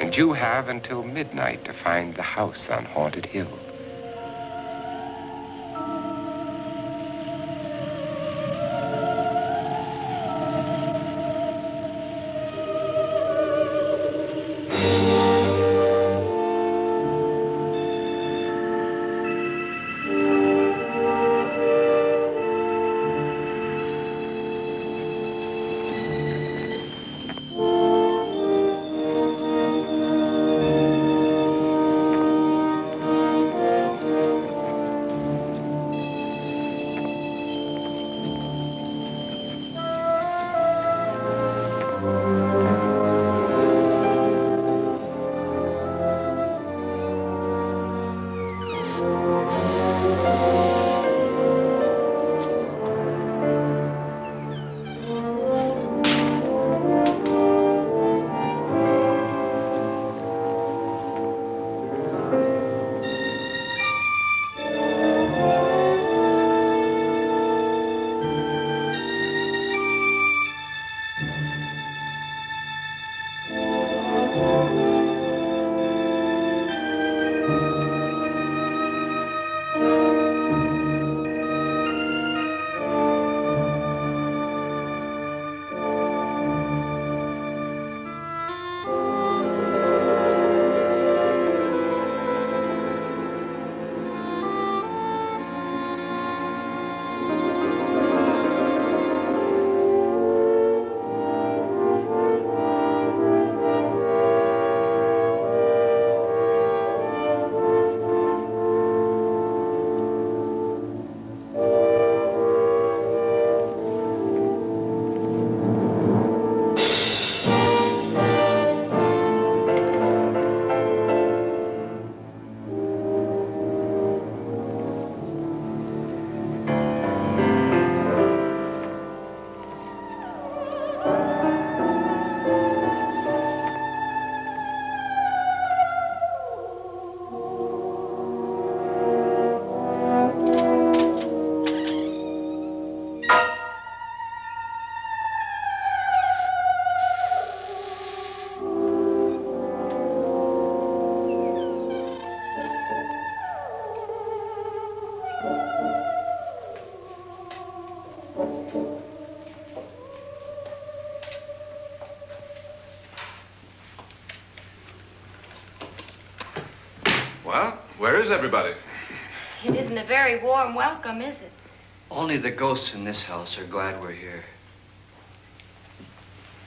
And you have until midnight to find the house on Haunted Hill. Well, where is everybody? It isn't a very warm welcome, is it? Only the ghosts in this house are glad we're here.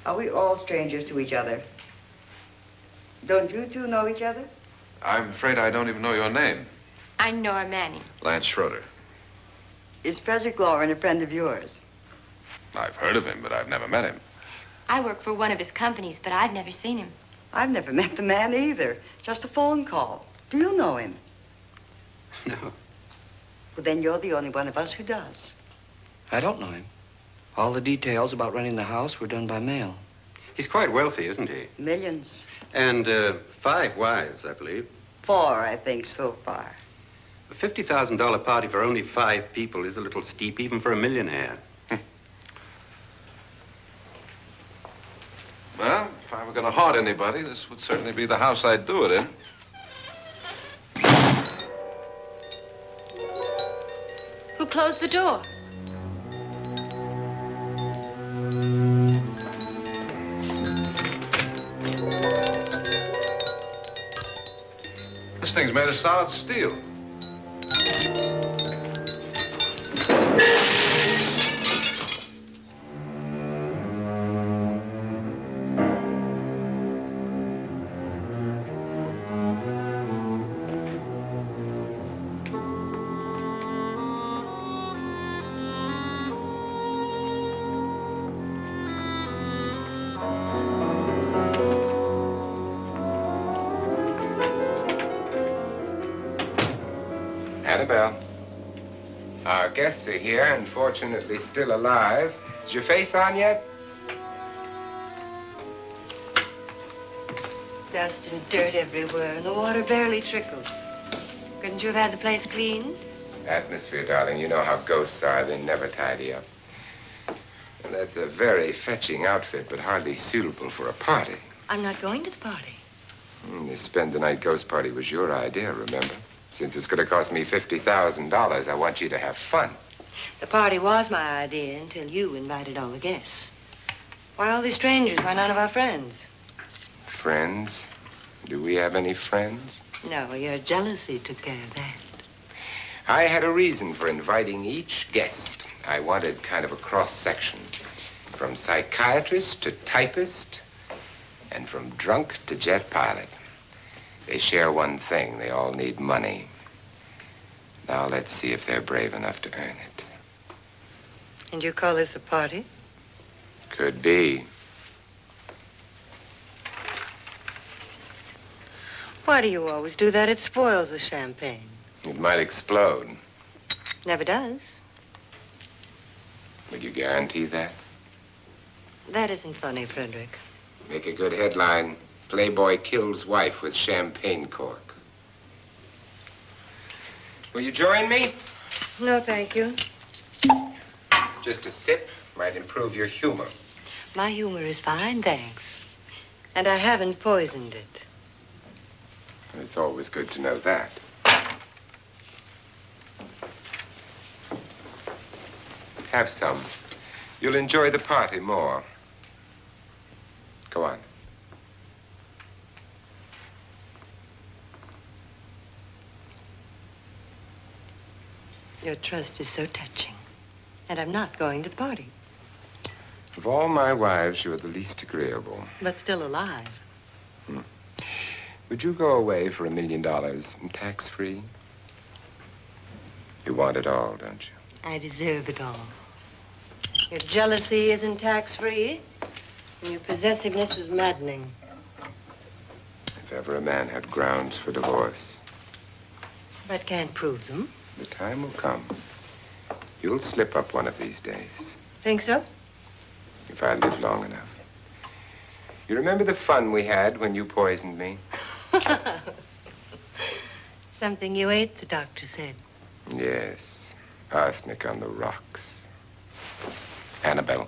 Are we all strangers to each other? Don't you two know each other? I'm afraid I don't even know your name. I'm Nora Manning. Lance Schroeder. Is Frederick Lauren a friend of yours? I've heard of him, but I've never met him. I work for one of his companies, but I've never seen him. I've never met the man either. Just a phone call. Do you know him? No, Well, then you're the only one of us who does. I don't know him. All the details about renting the house were done by mail. He's quite wealthy, isn't he? Millions. And 5 wives, I believe. 4, I think, so far. A $50,000 party for only 5 people is a little steep, even for a millionaire. Well, if I were going to haunt anybody, this would certainly be the house I'd do it in. Who closed the door? This thing's made of solid steel. Annabelle, our guests are here, unfortunately still alive. Is your face on yet? Dust and dirt everywhere, and the water barely trickles. Couldn't you have had the place cleaned? Atmosphere, darling. You know how ghosts are. They never tidy up. And that's a very fetching outfit, but hardly suitable for a party. I'm not going to the party. The spend-the-night ghost party was your idea, remember? Since it's going to cost me $50,000, I want you to have fun. The party was my idea until you invited all the guests. Why, all these strangers were none of our friends. Friends? Do we have any friends? No, your jealousy took care of that. I had a reason for inviting each guest. I wanted kind of a cross-section. From psychiatrist to typist, and from drunk to jet pilot. They share one thing. They all need money. Now let's see if they're brave enough to earn it. And you call this a party? Could be. Why do you always do that? It spoils the champagne. It might explode. Never does. Would you guarantee that? That isn't funny, Frederick. Make a good headline. Playboy kills wife with champagne cork. Will you join me? No, thank you. Just a sip might improve your humor. My humor is fine, thanks. And I haven't poisoned it. It's always good to know that. Have some. You'll enjoy the party more. Go on. Your trust is so touching. And I'm not going to the party. Of all my wives, you're the least agreeable. But still alive. Would you go away for $1 million tax-free? You want it all, don't you? I deserve it all. Your jealousy isn't tax-free. And your possessiveness is maddening. If ever a man had grounds for divorce, But can't prove them. the time will come. You'll slip up one of these days. Think so? If I live long enough. You remember the fun we had when you poisoned me? Something you ate, the doctor said. Yes. Arsenic on the rocks. Annabelle,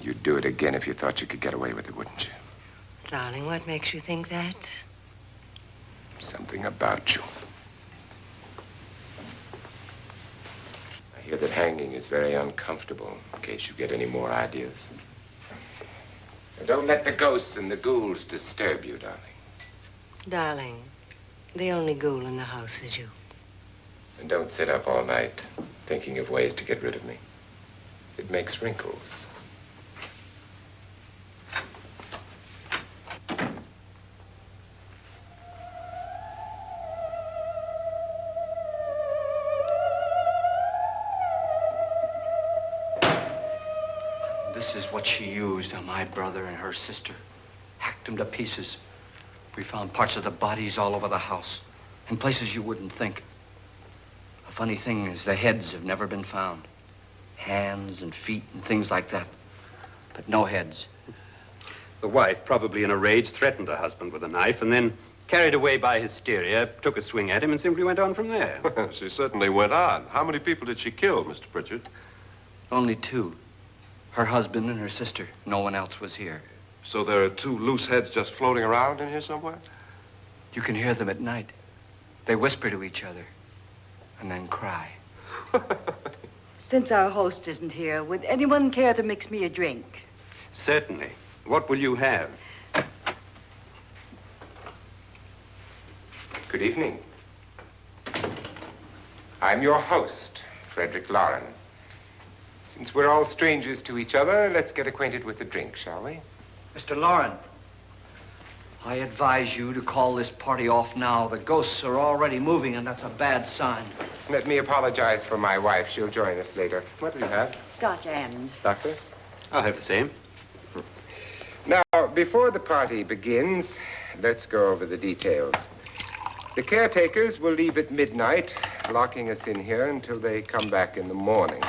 you'd do it again if you thought you could get away with it, wouldn't you? Darling, what makes you think that? Something about you. I hear that hanging is very uncomfortable, in case you get any more ideas. Now, don't let the ghosts and the ghouls disturb you, darling. Darling, the only ghoul in the house is you. And don't sit up all night thinking of ways to get rid of me. It makes wrinkles. This is what she used on my brother and her sister. Hacked them to pieces. We found parts of the bodies all over the house. In places you wouldn't think. The funny thing is the heads have never been found. Hands and feet and things like that. But no heads. The wife, probably in a rage, threatened her husband with a knife and then, carried away by hysteria, took a swing at him and simply went on from there. She certainly went on. How many people did she kill, Mr. Pritchard? Only two. Her husband and her sister. No one else was here. So there are two loose heads just floating around in here somewhere? You can hear them at night. They whisper to each other and then cry. Since our host isn't here, would anyone care to mix me a drink? Certainly. What will you have? Good evening. I'm your host, Frederick Loren. Since we're all strangers to each other, let's get acquainted with the drink, shall we? Mr. Loren, I advise you to call this party off now. The ghosts are already moving, and that's a bad sign. Let me apologize for my wife. She'll join us later. What do you have? Scotch and. Doctor? I'll have the same. Now, before the party begins, let's go over the details. The caretakers will leave at midnight, locking us in here until they come back in the morning.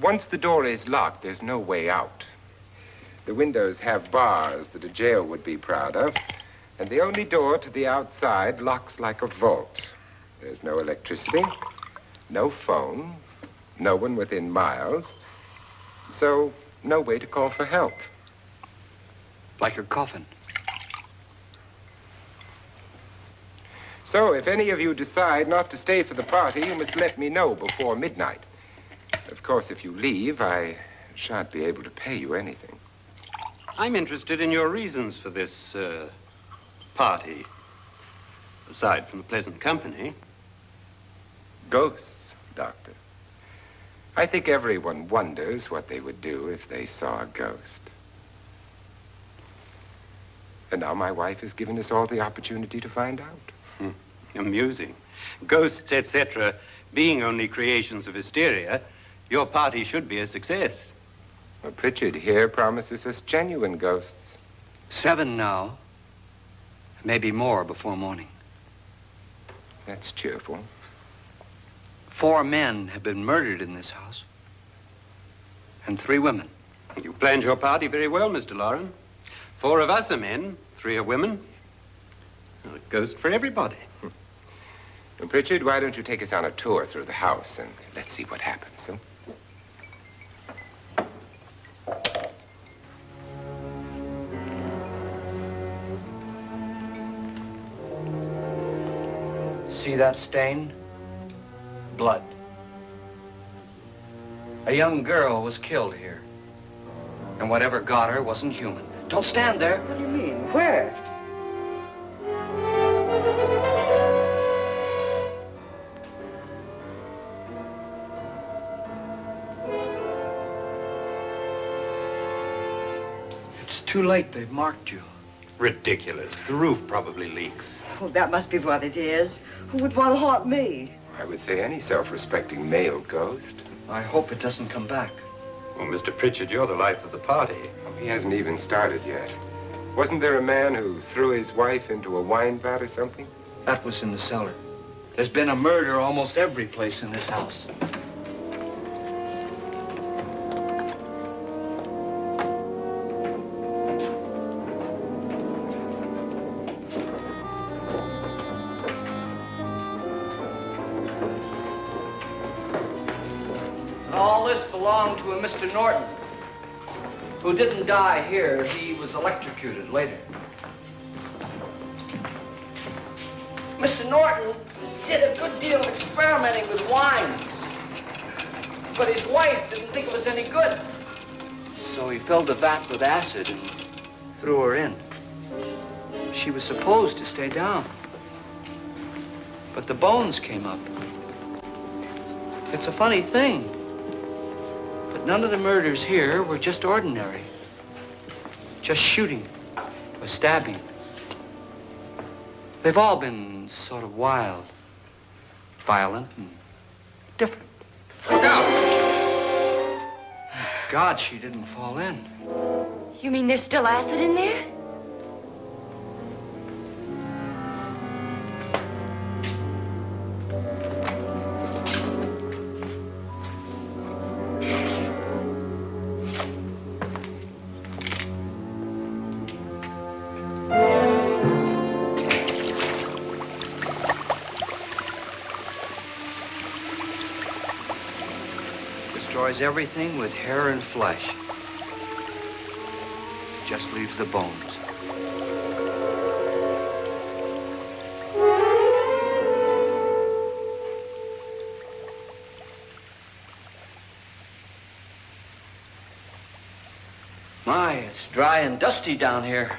Once the door is locked, there's no way out. The windows have bars that a jail would be proud of, and the only door to the outside locks like a vault. There's no electricity, no phone, no one within miles, so no way to call for help. Like a coffin. So if any of you decide not to stay for the party, you must let me know before midnight. Of course, if you leave, I shan't be able to pay you anything. I'm interested in your reasons for this, party. Aside from the pleasant company. Ghosts, Doctor. I think everyone wonders what they would do if they saw a ghost. And now my wife has given us all the opportunity to find out. Amusing. Ghosts, etc., being only creations of hysteria, your party should be a success. Well, Pritchard here promises us genuine ghosts. 7 now. Maybe more before morning. That's cheerful. 4 men have been murdered in this house. And 3 women. You planned your party very well, Mr. Loren. 4 of us are men, 3 are women. Well, a ghost for everybody. Well, Pritchard, why don't you take us on a tour through the house and let's see what happens, huh? See that stain? Blood. A young girl was killed here. And whatever got her wasn't human. Don't stand there. What do you mean? Where? It's too late. They've marked you. Ridiculous. The roof probably leaks. Oh, that must be what it is. Who would want to haunt me? I would say any self-respecting male ghost. I hope it doesn't come back. Well, Mr. Pritchard, you're the life of the party. He hasn't even started yet. Wasn't there a man who threw his wife into a wine vat or something? That was in the cellar. There's been a murder almost every place in this house. All this belonged to a Mr. Norton, who didn't die here. He was electrocuted later. Mr. Norton did a good deal of experimenting with wines, but his wife didn't think it was any good. So he filled the vat with acid and threw her in. She was supposed to stay down, but the bones came up. It's a funny thing, but none of the murders here were just ordinary. Just shooting or stabbing. They've all been sort of wild, violent, and different. Look out! Thank God she didn't fall in. You mean there's still acid in there? Destroys everything with hair and flesh. Just leaves the bones. My, it's dry and dusty down here.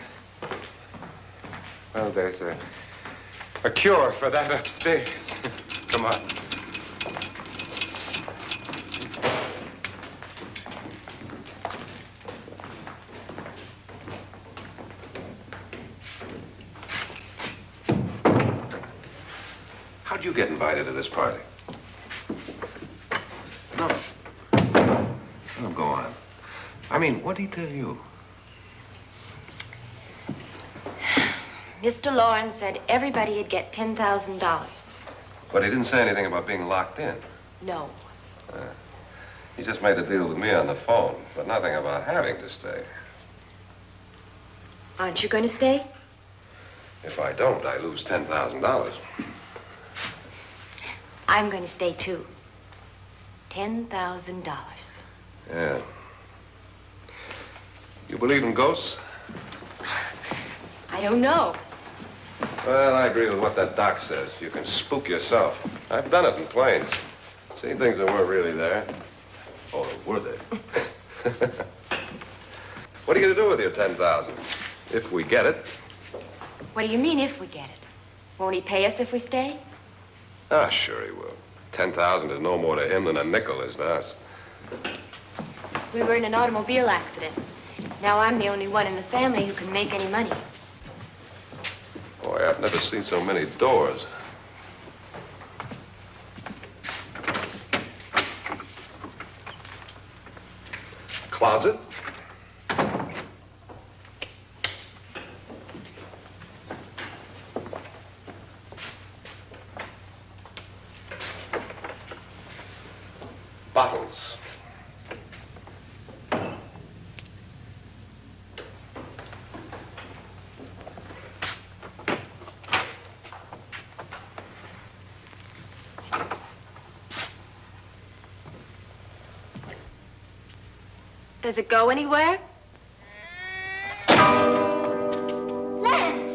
Well, there's a cure for that upstairs. Come on. How'd you get invited to this party? No. Oh, go on. I mean, what'd he tell you? Mr. Lawrence said everybody'd get $10,000. But he didn't say anything about being locked in. No. He just made a deal with me on the phone, but nothing about having to stay. Aren't you going to stay? If I don't, I lose $10,000. I'm going to stay, too. $10,000. Yeah. You believe in ghosts? I don't know. Well, I agree with what that doc says. You can spook yourself. I've done it in planes. Seen things that weren't really there. Or were they? What are you going to do with your 10,000? If we get it. What do you mean, if we get it? Won't he pay us if we stay? Ah, sure he will. 10,000 is no more to him than a nickel is to us. We were in an automobile accident. Now I'm the only one in the family who can make any money. Boy, I've never seen so many doors. Closet. Bottles. Does it go anywhere? Lance! Lance!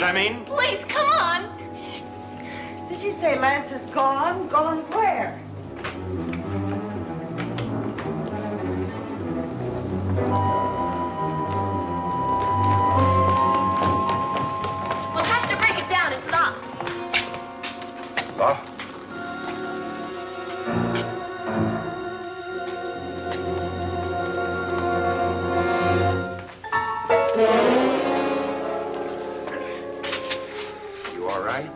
I mean? Please, come on. Did she say Lance is gone? Gone where? We'll have to break it down. It's locked. Locked? You all right?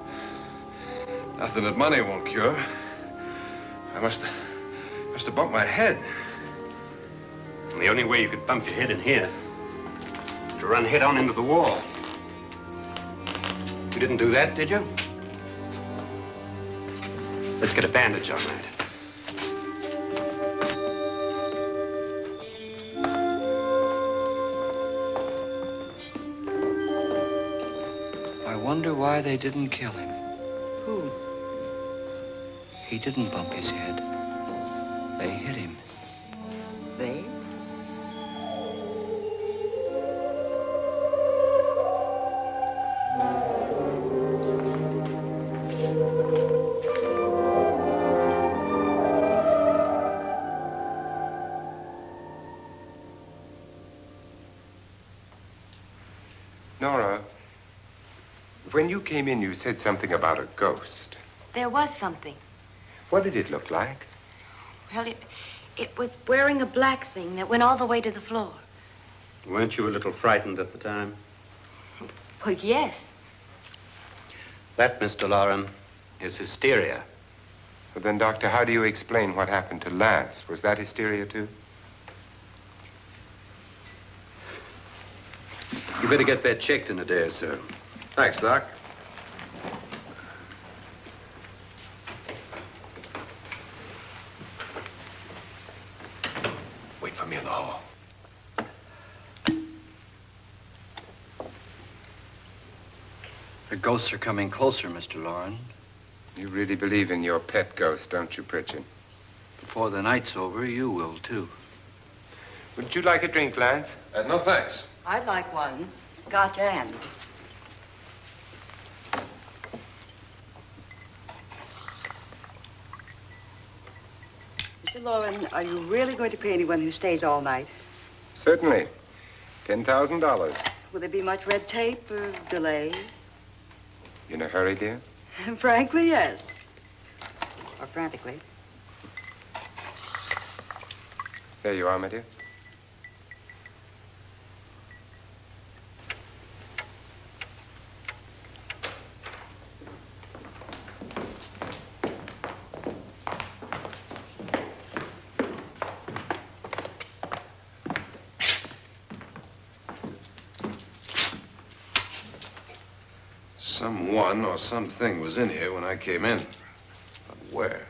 Nothing that money won't cure. I must have bumped my head. And the only way you could bump your head in here is to run head on into the wall. You didn't do that, did you? Let's get a bandage on that. I wonder why they didn't kill him. Who? He didn't bump his head. They hit him. They? Nora, when you came in, you said something about a ghost. There was something. What did it look like? Well, it was wearing a black thing that went all the way to the floor. Weren't you a little frightened at the time? Well, yes. That, Mr. Loren, is hysteria. Well, then, Doctor, how do you explain what happened to Lance? Was that hysteria, too? You better get that checked in a day or so. Thanks, Doc. Wait for me in the hall. The ghosts are coming closer, Mr. Loren. You really believe in your pet ghost, don't you, Pritchard? Before the night's over, you will, too. Wouldn't you like a drink, Lance? No, thanks. I'd like one. Scotch and. Mr. Loren, are you really going to pay anyone who stays all night? Certainly. $10,000. Will there be much red tape or delay? You in a hurry, dear? Frankly, yes. Or frantically. There you are, my dear. Someone or something was in here when I came in. But where?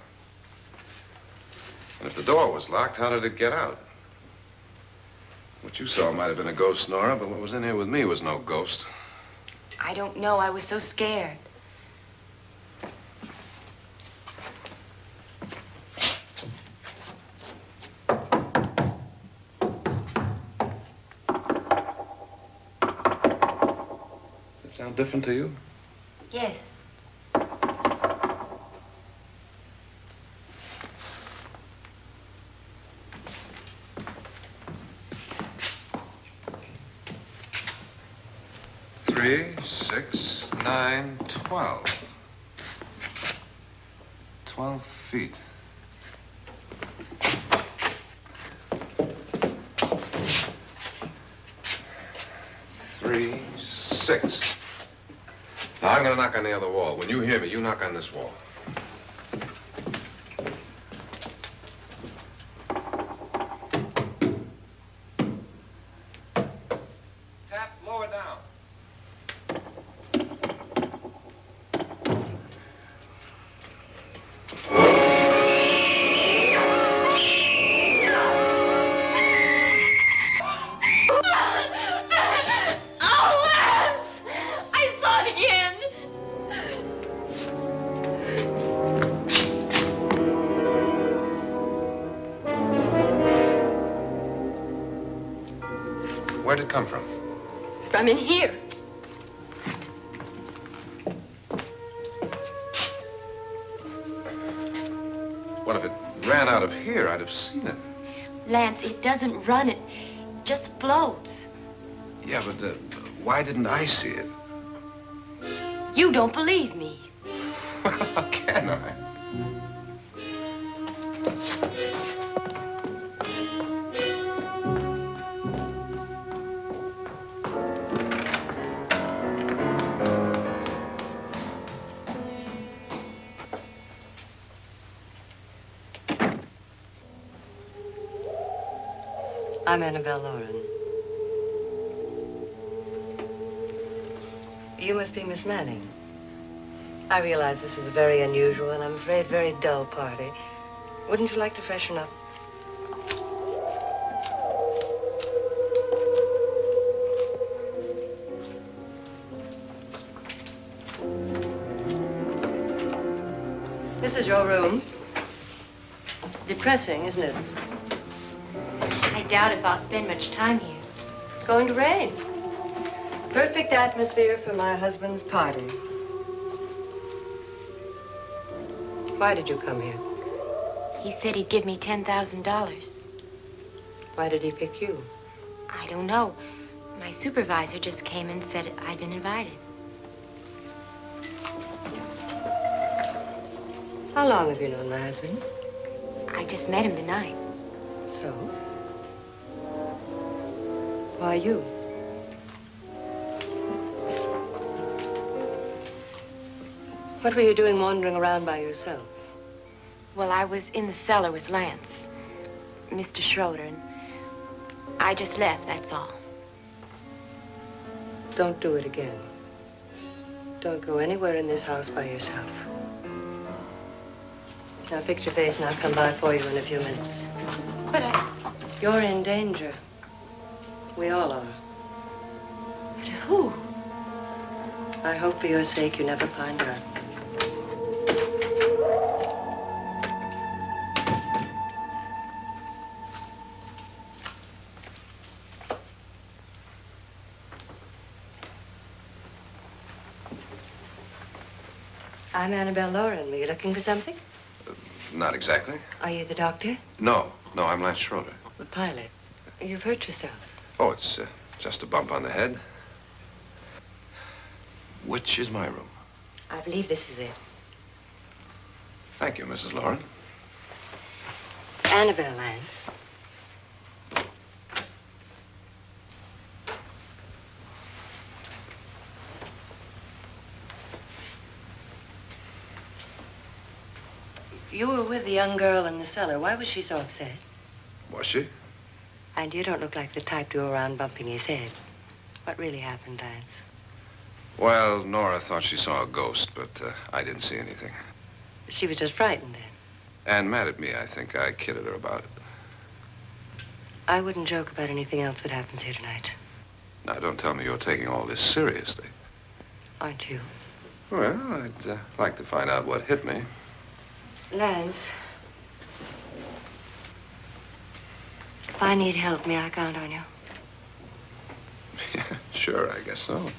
And if the door was locked, how did it get out? What you saw might have been a ghost, Nora, but what was in here with me was no ghost. I don't know. I was so scared. Does it sound different to you? Yes. Three, 6, 9, 12. 12 feet. Three, 6. Now, I'm going to knock on the other wall. When you hear me, you knock on this wall. Tap lower down. Oh, Lance! I saw it again. Where'd it come from? From in here. What if it ran out of here? I'd have seen it. Lance, it doesn't run. It just floats. Yeah, but why didn't I see it? You don't believe me. How can I? I'm Annabelle Lauren. You must be Miss Manning. I realize this is a very unusual and I'm afraid very dull party. Wouldn't you like to freshen up? This is your room. Depressing, isn't it? I doubt if I'll spend much time here. It's going to rain. Perfect atmosphere for my husband's party. Why did you come here? He said he'd give me $10,000. Why did he pick you? I don't know. My supervisor just came and said I'd been invited. How long have you known my husband? I just met him tonight. So? Why you? What were you doing wandering around by yourself? Well, I was in the cellar with Lance, Mr. Schroeder, and I just left, that's all. Don't do it again. Don't go anywhere in this house by yourself. Now fix your face and I'll come by for you in a few minutes. But You're in danger. We all are. But who? I hope for your sake you never find out. I'm Annabelle Lauren. Were you looking for something? Not exactly. Are you the doctor? No, I'm Lance Schroeder. The pilot. You've hurt yourself. Oh, it's Just a bump on the head. Which is my room? I believe this is it. Thank you, Mrs. Lauren. Annabelle Lance. You were with the young girl in the cellar. Why was she so upset? Was she? And you don't look like the type to go around bumping his head. What really happened, Lance? Well, Nora thought she saw a ghost, but I didn't see anything. She was just frightened then. And mad at me, I think. I kidded her about it. I wouldn't joke about anything else that happens here tonight. Now, don't tell me you're taking all this seriously. Aren't you? Well, I'd like to find out what hit me. Lance. If I need help, may I count on you? Yeah, sure, I guess so.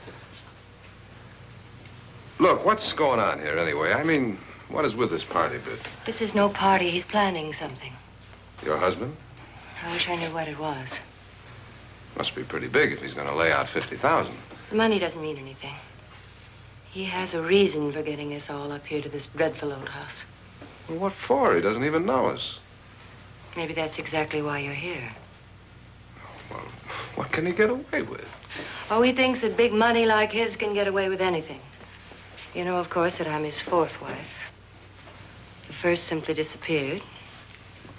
Look, what's going on here anyway? I mean, what is with this party bit? This is no party. He's planning something. Your husband? I wish I knew what it was. Must be pretty big if he's going to lay out 50,000. The money doesn't mean anything. He has a reason for getting us all up here to this dreadful old house. Well, what for? He doesn't even know us. Maybe that's exactly why you're here. Well, what can he get away with? Oh, he thinks that big money like his can get away with anything. You know, of course, that I'm his fourth wife. The first simply disappeared.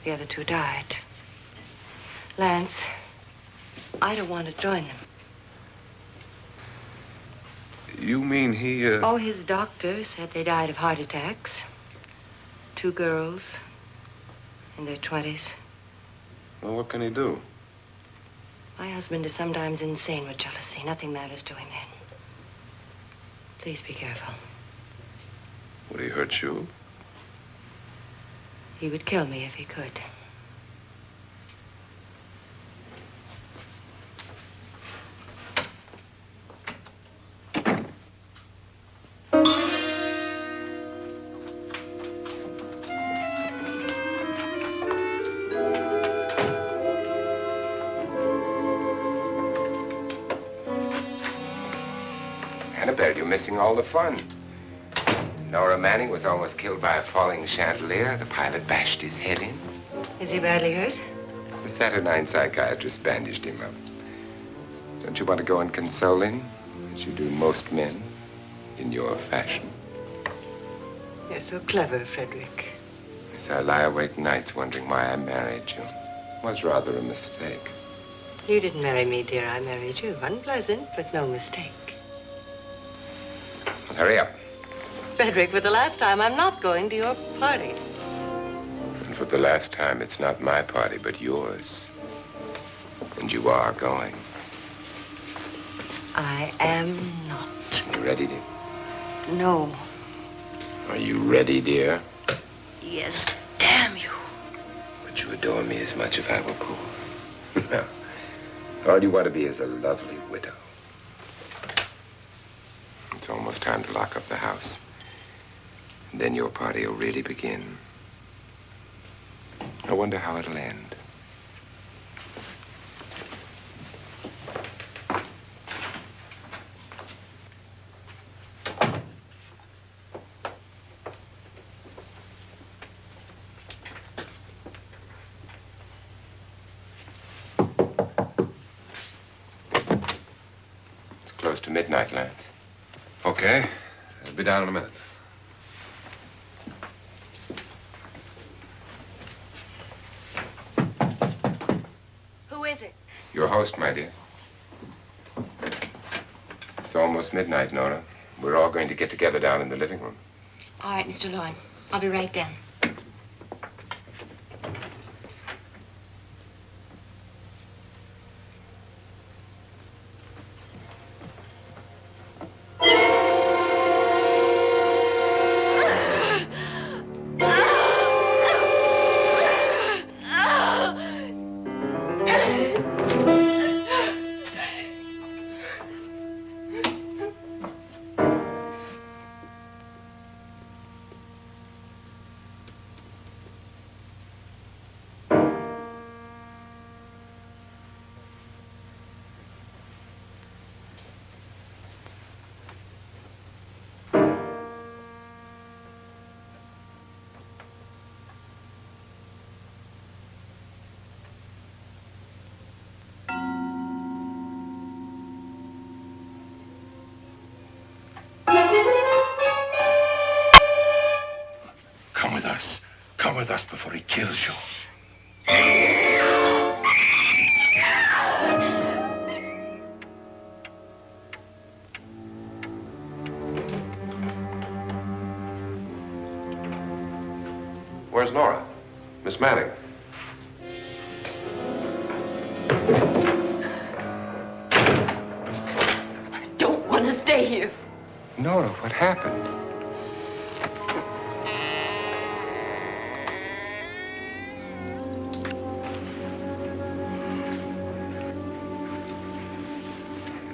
The other two died. Lance, I don't want to join them. You mean he, Oh, his doctor said they died of heart attacks. 2 girls in their 20s. Well, what can he do? My husband is sometimes insane with jealousy. Nothing matters to him then. Please be careful. Would he hurt you? He would kill me if he could. Annabelle, you're missing all the fun. Nora Manning was almost killed by a falling chandelier. The pilot bashed his head in. Is he badly hurt? The Saturnine psychiatrist bandaged him up. Don't you want to go and console him, as you do most men, in your fashion? You're so clever, Frederick. Yes, I lie awake nights wondering why I married you. It was rather a mistake. You didn't marry me, dear. I married you. Unpleasant, but no mistake. Hurry up. Frederick, for the last time, I'm not going to your party. And for the last time, it's not my party, but yours. And you are going. I am not. You ready, dear? No. Are you ready, dear? Yes, damn you. Would you adore me as much if I were poor? No. All you want to be is a lovely widow. It's almost time to lock up the house. And then your party will really begin. I wonder how it'll end. It's close to midnight, Lance. Okay. I'll be down in a minute. Who is it? Your host, my dear. It's almost midnight, Nora. We're all going to get together down in the living room. All right, Mr. Loren. I'll be right down. with us before he kills you. Where's Nora? Miss Manning. I don't want to stay here. Nora, what happened?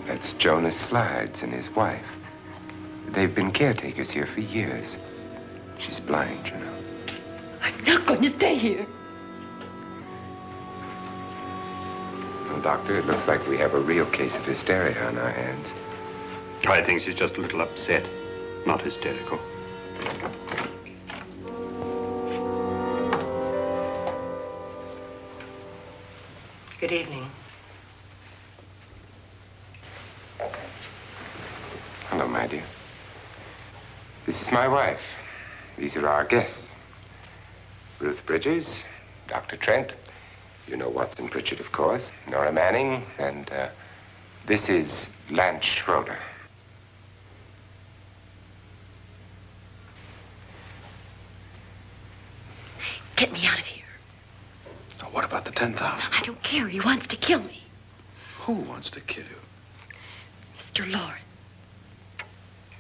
That's Jonas Slides and his wife. They've been caretakers here for years. She's blind, you know. I'm not going to stay here. Well, Doctor, it looks like we have a real case of hysteria on our hands. I think she's just a little upset, not hysterical. Good evening. Hello, my dear. This is my wife. These are our guests. Ruth Bridges, Dr. Trent. You know Watson Pritchard, of course. Nora Manning, and this is Lance Schroeder. Get me out of here. Now, what about the 10,000? I don't care. He wants to kill me. Who wants to kill you? Mr. Lawrence.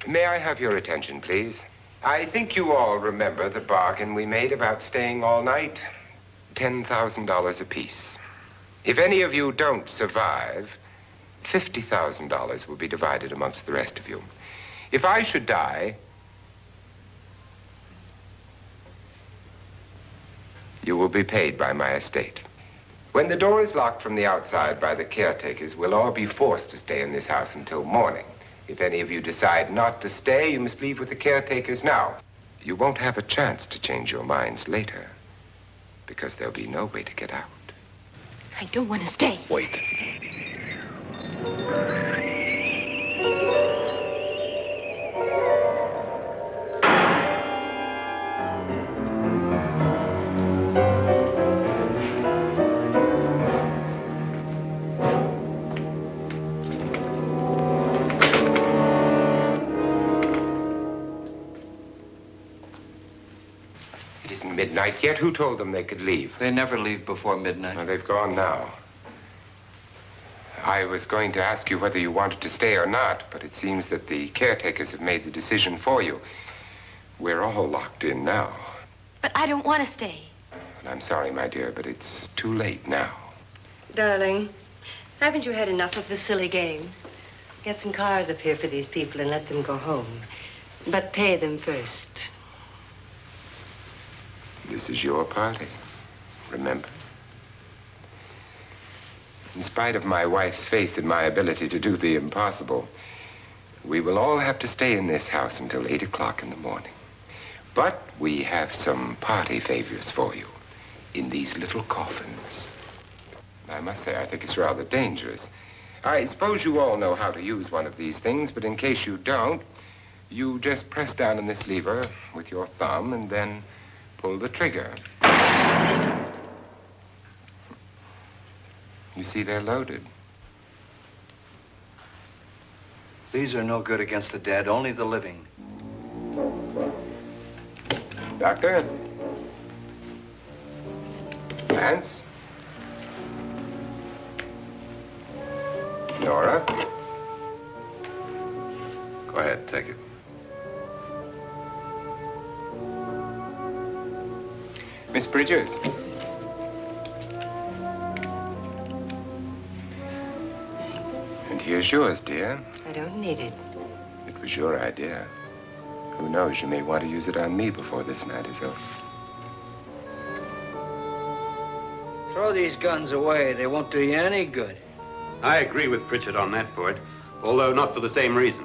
May I have your attention, please? I think you all remember the bargain we made about staying all night. $10,000 apiece. If any of you don't survive, $50,000 will be divided amongst the rest of you. If I should die, you will be paid by my estate. When the door is locked from the outside by the caretakers, we'll all be forced to stay in this house until morning. If any of you decide not to stay, you must leave with the caretakers now. You won't have a chance to change your minds later, because there'll be no way to get out. I don't want to stay. Wait. Midnight yet? Who told them they could leave? They never leave before midnight. Well, they've gone now. I was going to ask you whether you wanted to stay or not, but it seems that the caretakers have made the decision for you. We're all locked in now. But I don't want to stay. And I'm sorry, my dear, but it's too late now. Darling, haven't you had enough of the silly game? Get some cars up here for these people and let them go home. But pay them first. This is your party, remember? In spite of my wife's faith in my ability to do the impossible, we will all have to stay in this house until 8 o'clock in the morning. But we have some party favors for you in these little coffins. I must say, I think it's rather dangerous. I suppose you all know how to use one of these things, but in case you don't, you just press down on this lever with your thumb and then pull the trigger. You see, they're loaded. These are no good against the dead, only the living. Doctor? Lance? Nora? Go ahead, take it. Miss Bridges? And here's yours, dear. I don't need it. It was your idea. Who knows, you may want to use it on me before this night is over. Throw these guns away. They won't do you any good. I agree with Pritchard on that point, although not for the same reason.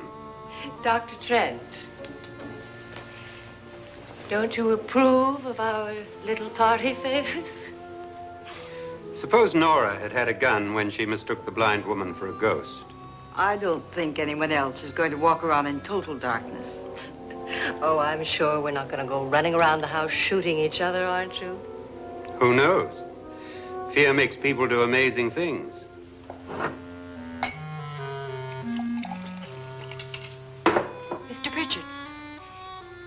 Dr. Trent, don't you approve of our little party favors? Suppose Nora had had a gun when she mistook the blind woman for a ghost. I don't think anyone else is going to walk around in total darkness. Oh, I'm sure we're not going to go running around the house shooting each other, aren't you? Who knows? Fear makes people do amazing things. Mr. Pritchard,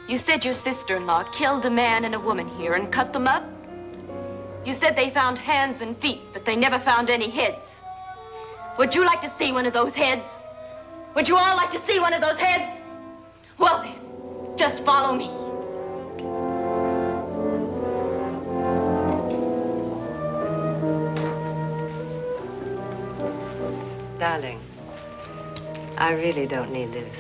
you said your sister-in-law killed a man and a woman here and cut them up? You said they found hands and feet, but they never found any heads. Would you like to see one of those heads? Would you all like to see one of those heads? Well then, just follow me. Darling, I really don't need this.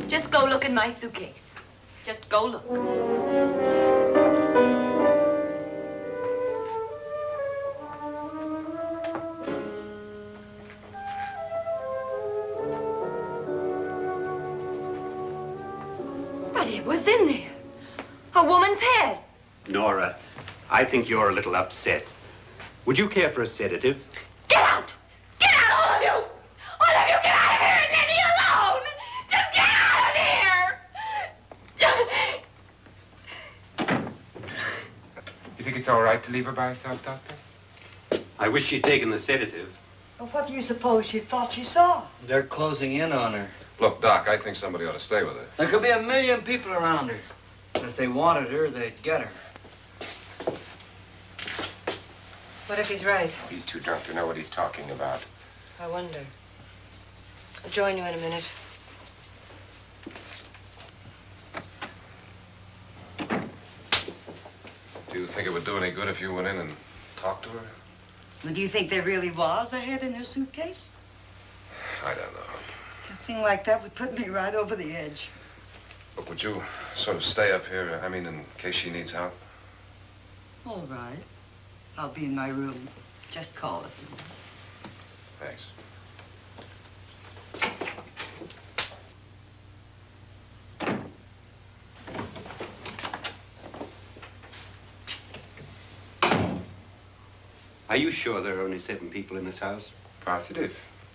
Just go look in my suitcase. Just go look. But it was in there. A woman's head. Nora, I think you're a little upset. Would you care for a sedative? Get out! Get out, all of you! All of you, get out of here and leave me alone! Just get out of here! You think it's all right to leave her by herself, Doctor? I wish she'd taken the sedative. Well, what do you suppose she thought she saw? They're closing in on her. Look, Doc, I think somebody ought to stay with her. There could be 1,000,000 people around her. But if they wanted her, they'd get her. What if he's right? He's too drunk to know what he's talking about. I wonder. I'll join you in a minute. Do you think it would do any good if you went in and talked to her? Well, do you think there really was a head in her suitcase? I don't know. A thing like that would put me right over the edge. But would you sort of stay up here, I mean, in case she needs help? All right. I'll be in my room. Just call if you want. Thanks. Are you sure there are only 7 people in this house? Positive,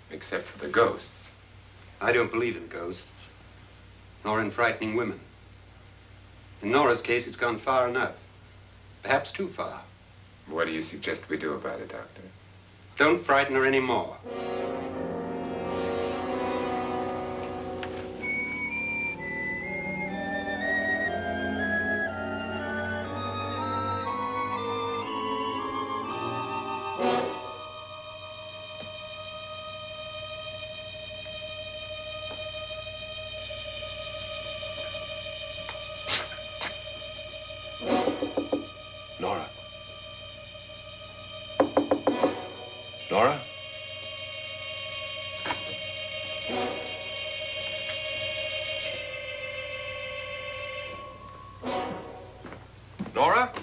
except for the ghosts. I don't believe in ghosts, nor in frightening women. In Nora's case, it's gone far enough. Perhaps too far. What do you suggest we do about it, Doctor? Don't frighten her anymore. Nora? Nora? Nora?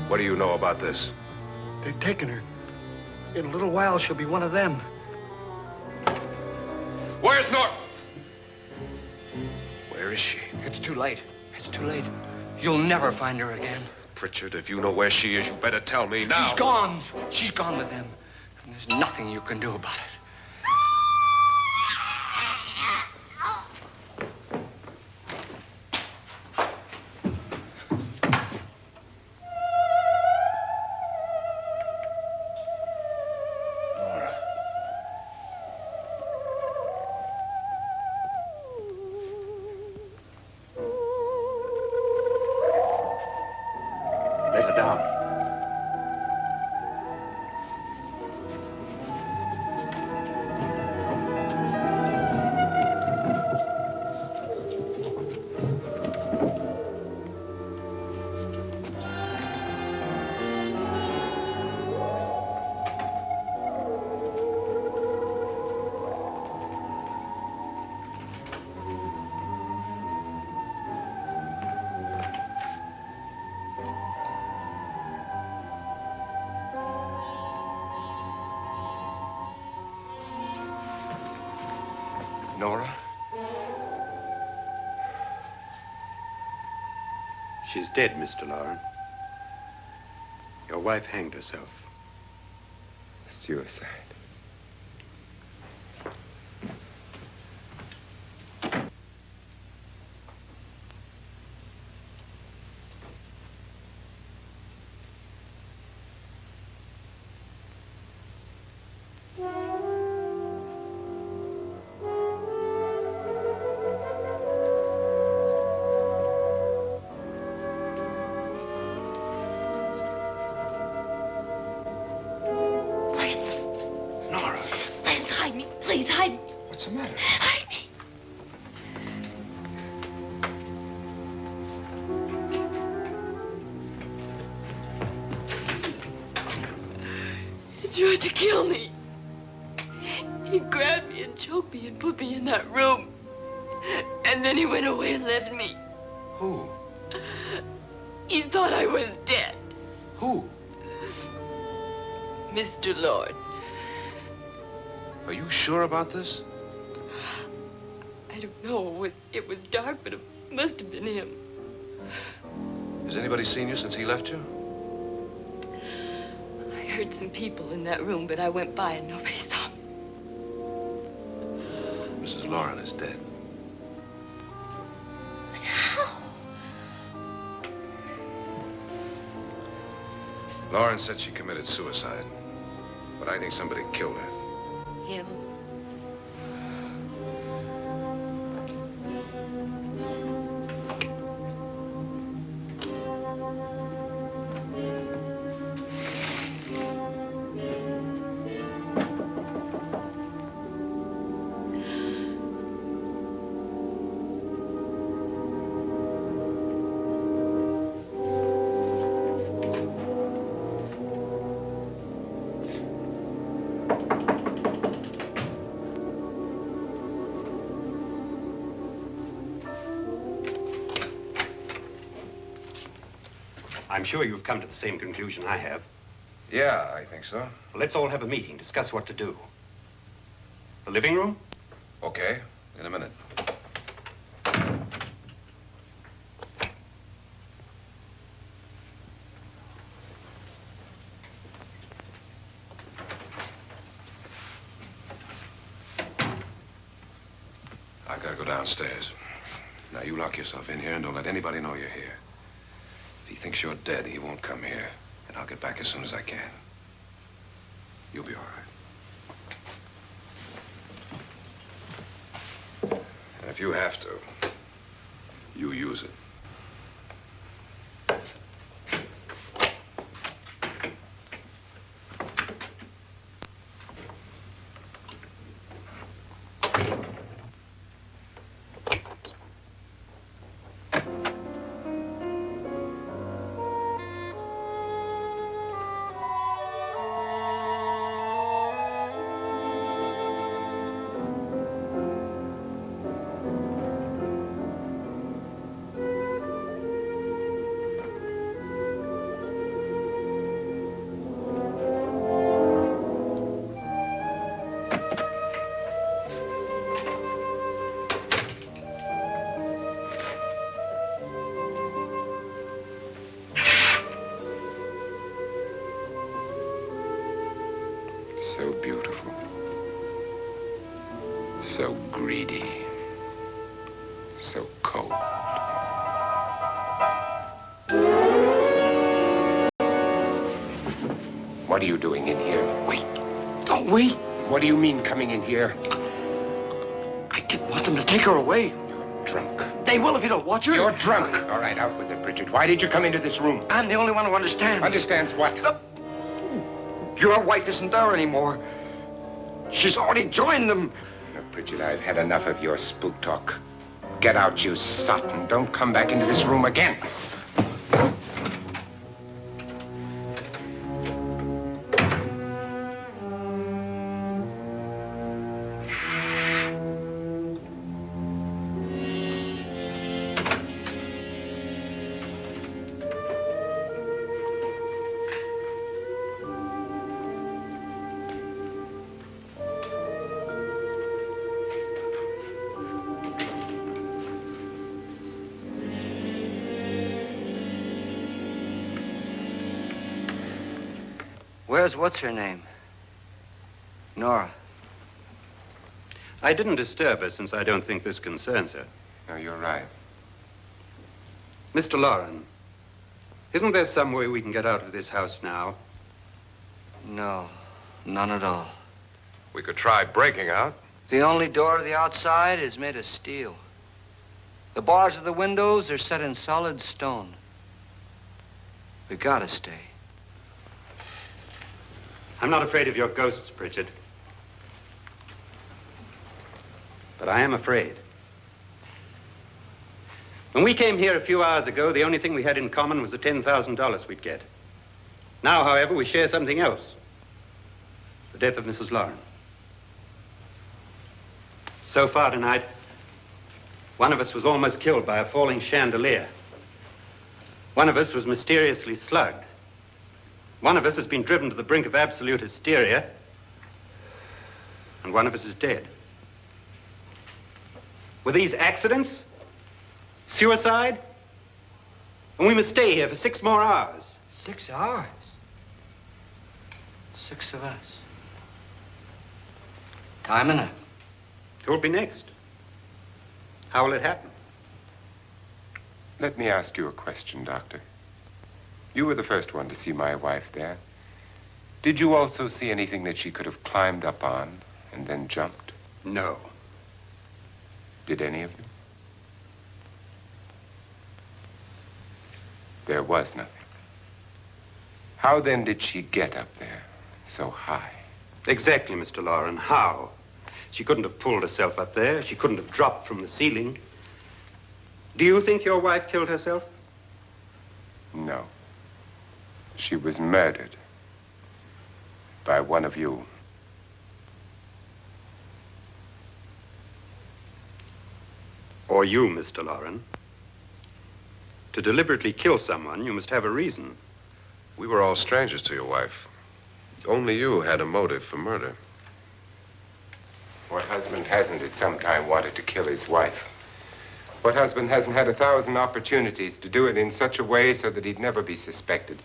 What do you know about this? They've taken her. In a little while, she'll be one of them. Where's Nora? Where is she? It's too late. It's too late. You'll never find her again. Pritchard, if you know where she is, you better tell me now. She's gone. She's gone with them. And there's nothing you can do about it. Nora. Let her down. Nora? She's dead, Mr. Loren. Your wife hanged herself. Suicide. Please hide me. Please hide me. What's the matter? Hide me. He tried to kill me. He grabbed me and choked me and put me in that room. And then he went away and left me. Who? He thought I was dead. Who? Mr. Lord. Are you sure about this? I don't know. It was dark, but it must have been him. Has anybody seen you since he left you? I heard some people in that room, but I went by and nobody saw me. Mrs. Loren is dead. But how? Loren said she committed suicide, but I think somebody killed her. Him. I'm sure you've come to the same conclusion I have. Yeah, I think so. Well, let's all have a meeting, discuss what to do. The living room? Okay, in a minute. I've got to go downstairs. Now, you lock yourself in here and don't let anybody know you're here. If he thinks you're dead, he won't come here. And I'll get back as soon as I can. You'll be all right. And if you have to, you use it. So beautiful. So greedy. So cold. What are you doing in here? Wait. Don't wait. What do you mean coming in here? I didn't want them to take her away. You're drunk. They will if you don't watch her. You're drunk. All right, out with it, Bridget. Why did you come into this room? I'm the only one who understands. Understands what? Your wife isn't there anymore. She's already joined them. Look, Bridget, I've had enough of your spook talk. Get out, you sot, and don't come back into this room again. Where's what's-her-name? Nora. I didn't disturb her since I don't think this concerns her. No, you're right. Mr. Loren, isn't there some way we can get out of this house now? No, none at all. We could try breaking out. The only door to the outside is made of steel. The bars of the windows are set in solid stone. We gotta stay. I'm not afraid of your ghosts, Pritchard. But I am afraid. When we came here a few hours ago, the only thing we had in common was the $10,000 we'd get. Now, however, we share something else. The death of Mrs. Loren. So far tonight, one of us was almost killed by a falling chandelier. One of us was mysteriously slugged. One of us has been driven to the brink of absolute hysteria. And one of us is dead. Were these accidents? Suicide? And we must stay here for 6 more hours. 6 hours? 6 of us. Time enough. Who'll be next? How will it happen? Let me ask you a question, Doctor. You were the first one to see my wife there. Did you also see anything that she could have climbed up on and then jumped? No. Did any of you? There was nothing. How then did she get up there so high? Exactly, Mr. Loren. How? She couldn't have pulled herself up there. She couldn't have dropped from the ceiling. Do you think your wife killed herself? No. She was murdered by one of you. Or you, Mr. Loren. To deliberately kill someone, you must have a reason. We were all strangers to your wife. Only you had a motive for murder. What husband hasn't at some time wanted to kill his wife? What husband hasn't had 1,000 opportunities to do it in such a way so that he'd never be suspected?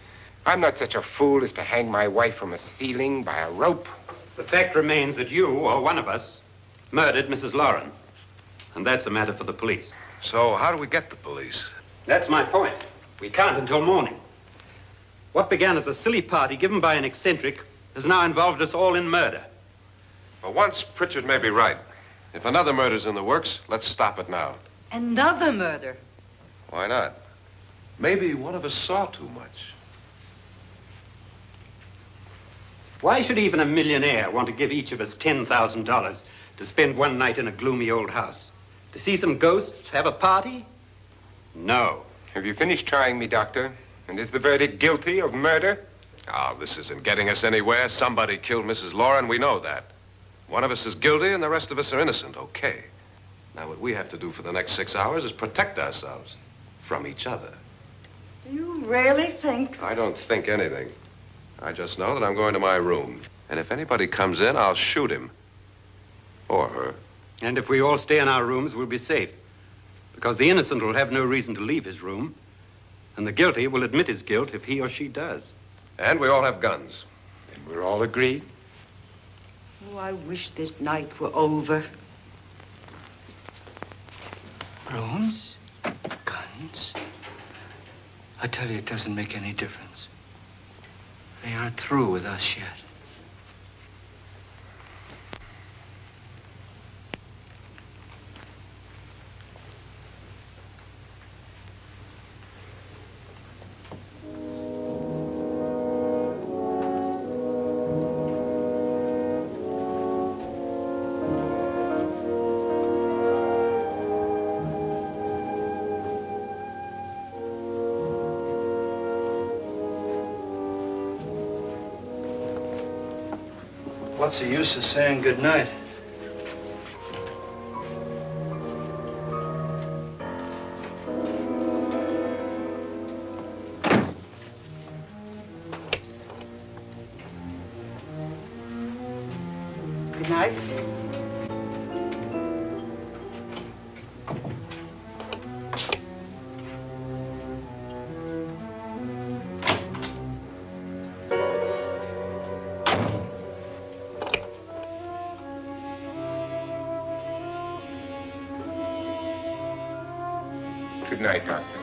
I'm not such a fool as to hang my wife from a ceiling by a rope. The fact remains that you, or one of us, murdered Mrs. Loren. And that's a matter for the police. So how do we get the police? That's my point. We can't until morning. What began as a silly party given by an eccentric has now involved us all in murder. For once, Pritchard may be right. If another murder's in the works, let's stop it now. Another murder. Why not? Maybe one of us saw too much. Why should even a millionaire want to give each of us $10,000 to spend one night in a gloomy old house? To see some ghosts, have a party? No. Have you finished trying me, Doctor? And is the verdict guilty of murder? Oh, this isn't getting us anywhere. Somebody killed Mrs. Loren. We know that. One of us is guilty and the rest of us are innocent. Okay. Now, what we have to do for the next 6 hours is protect ourselves from each other. Do you really think? I don't think anything. I just know that I'm going to my room. And if anybody comes in, I'll shoot him. Or her. And if we all stay in our rooms, we'll be safe. Because the innocent will have no reason to leave his room. And the guilty will admit his guilt if he or she does. And we all have guns. And we're all agreed? Oh, I wish this night were over. Rooms? Guns? I tell you, it doesn't make any difference. They aren't through with us yet. What's the use of saying good night? Good night. night, Doctor.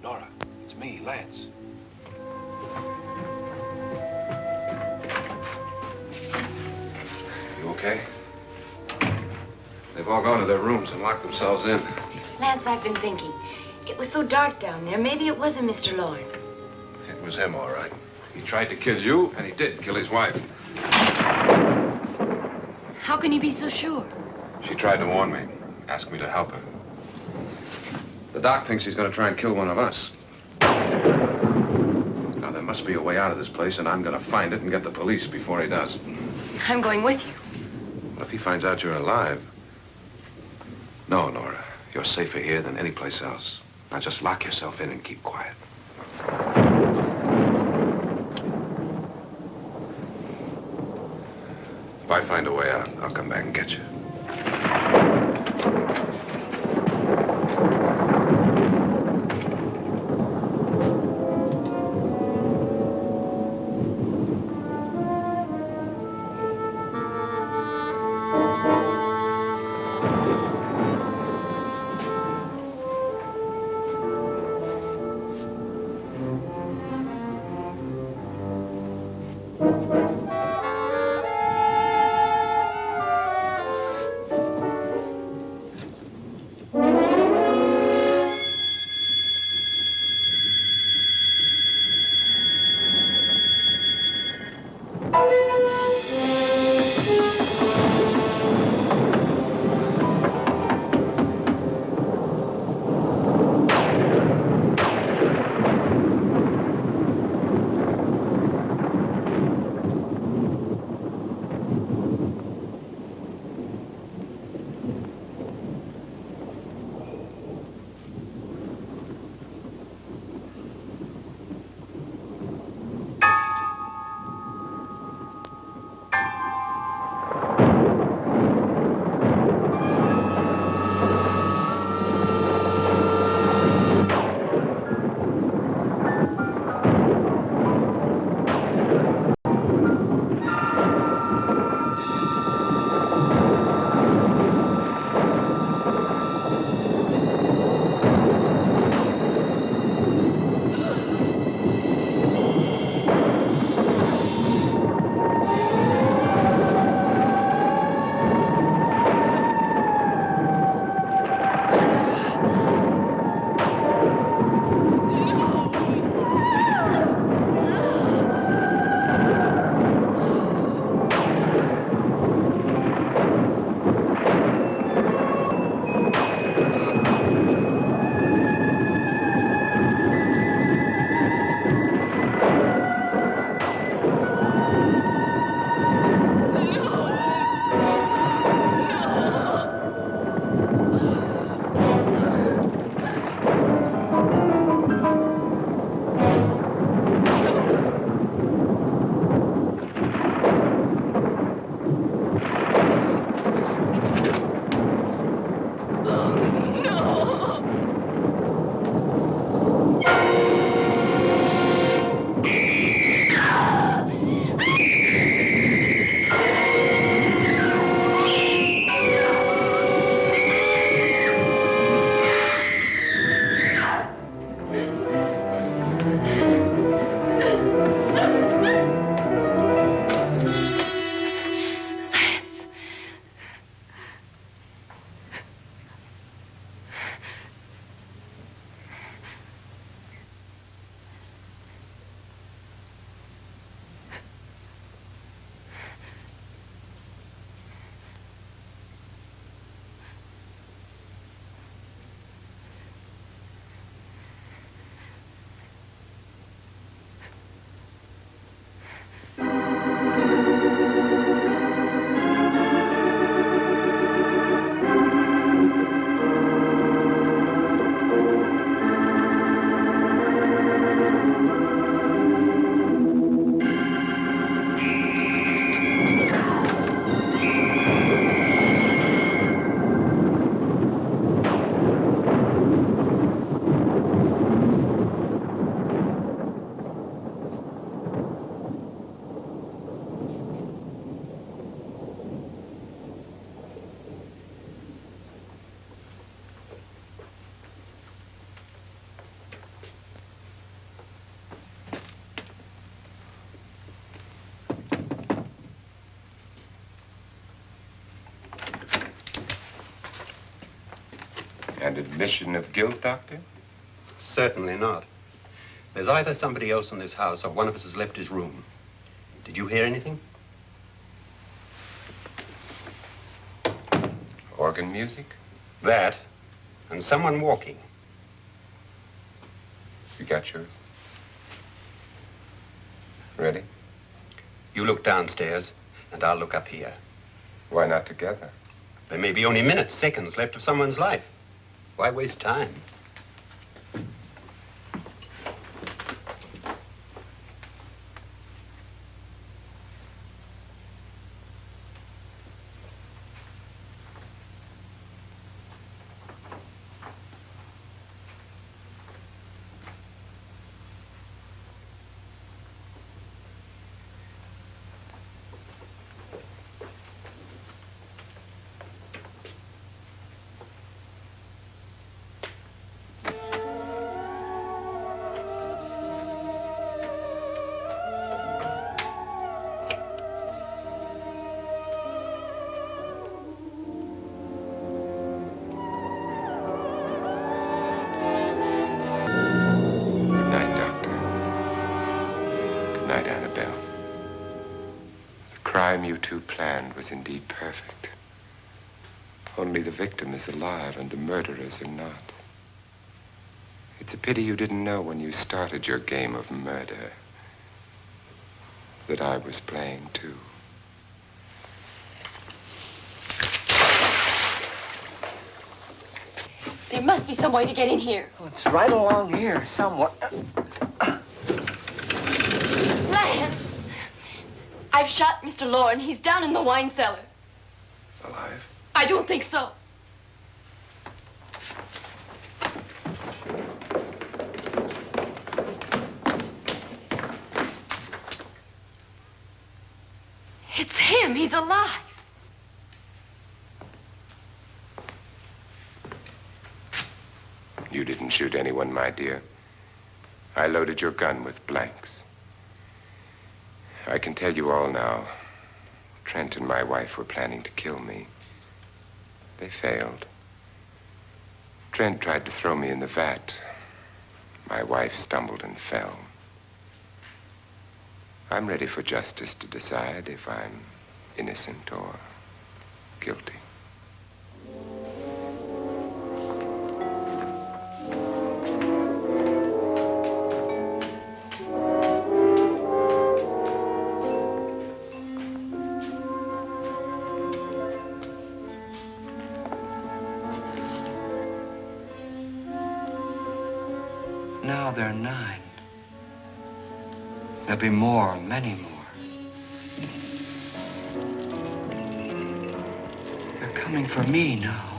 Nora, it's me, Lance. You okay? They've all gone to their rooms and locked themselves in. Lance, I've been thinking. It was so dark down there. Maybe it wasn't Mr. Lorne. It was him, all right. He tried to kill you, and he did kill his wife. How can you be so sure? She tried to warn me, asked me to help her. The doc thinks he's going to try and kill one of us. Now, there must be a way out of this place, and I'm going to find it and get the police before he does. I'm going with you. What if he finds out you're alive? No, Nora. You're safer here than any place else. Now, just lock yourself in and keep quiet. If I find a way out, I'll come back and get you. An admission of guilt, Doctor? Certainly not. There's either somebody else in this house or one of us has left his room. Did you hear anything? Organ music? That, and someone walking. You got yours? Ready? You look downstairs, and I'll look up here. Why not together? There may be only minutes, seconds left of someone's life. Why waste time? The crime you two planned was indeed perfect. Only the victim is alive and the murderers are not. It's a pity you didn't know when you started your game of murder that I was playing too. There must be some way to get in here. Oh, it's right along here, somewhere. Lance! I've shot Mr. Loren. He's down in the wine cellar. Alive? I don't think so. It's him. He's alive. You didn't shoot anyone, my dear. I loaded your gun with blanks. I can tell you all now. Trent and my wife were planning to kill me. They failed. Trent tried to throw me in the vat. My wife stumbled and fell. I'm ready for justice to decide if I'm innocent or guilty. Now there are 9. There'll be more, many more. They're coming for me now.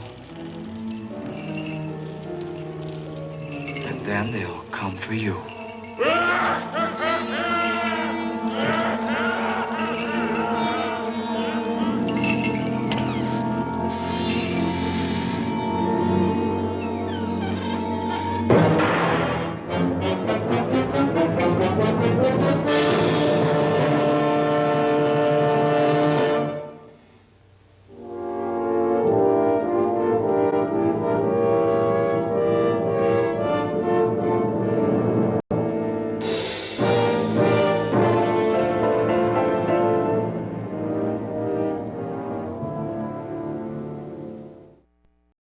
And then they'll come for you.